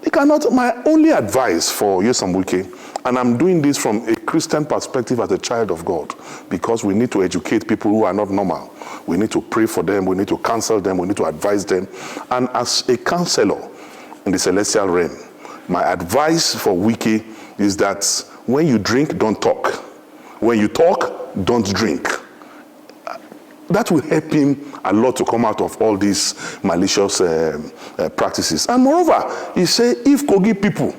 They cannot. My only advice for Nyesom Wike, and I'm doing this from a Christian perspective as a child of God, because we need to educate people who are not normal. We need to pray for them, we need to counsel them, we need to advise them. And as a counselor in the celestial realm, my advice for Wike is that when you drink, don't talk. When you talk, don't drink. That will help him a lot to come out of all these malicious practices. And moreover, he said, if Kogi people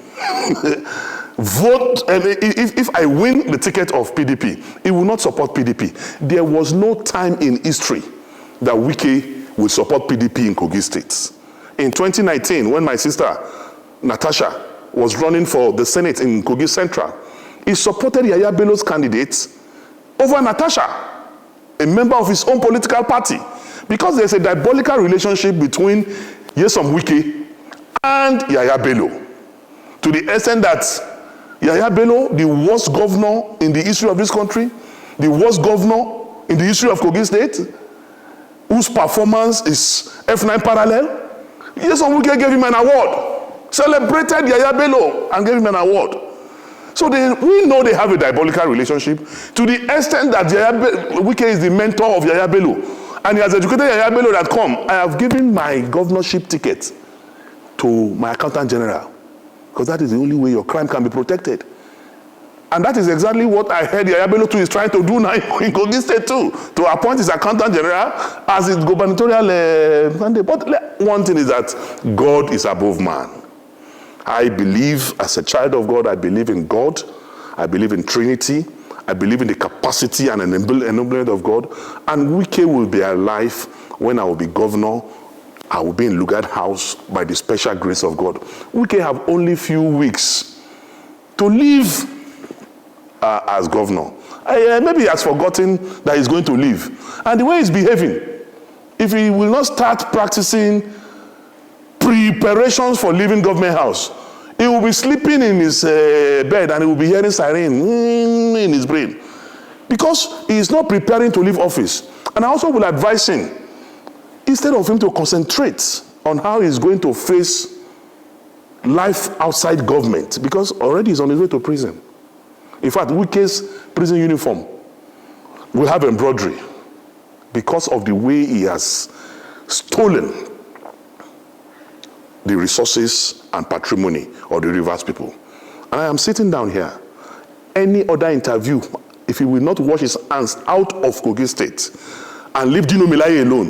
vote, if I win the ticket of PDP, he will not support PDP. There was no time in history that Wike would support PDP in Kogi State. In 2019, when my sister Natasha was running for the Senate in Kogi Central, he supported Yaya Bello's candidate over Natasha, a member of his own political party, because there's a diabolical relationship between Nyesom Wike and Yaya Bello, to the extent that Yaya Bello, the worst governor in the history of this country, the worst governor in the history of Kogi State, whose performance is F9 parallel, Nyesom Wike gave him an award, celebrated Yaya Bello and gave him an award. So we know they have a diabolical relationship, to the extent that Wike is the mentor of Yaya Bello. And he has educated Yaya Bello that, come, I have given my governorship ticket to my accountant general, because that is the only way your crime can be protected. And that is exactly what I heard Yaya Bello too is trying to do now in Kogi State too, to appoint his accountant general as his gubernatorial candidate. But one thing is that God is above man. I believe, as a child of God, I believe in God. I believe in Trinity. I believe in the capacity and enablement of God. And Wike will be alive when I will be governor. I will be in Lugard House by the special grace of God. Wike have only few weeks to live as governor. Maybe he has forgotten that he's going to live. And the way he's behaving, if he will not start practicing preparations for leaving government house, he will be sleeping in his bed and he will be hearing siren in his brain, because he is not preparing to leave office. And I also will advise him, instead of him to concentrate on how he's going to face life outside government, because already he's on his way to prison. In fact, Wike's prison uniform will have embroidery because of the way he has stolen the resources and patrimony of the Rivers people. And I am sitting down here. Any other interview, if he will not wash his hands out of Kogi State and leave Dino Melaye alone,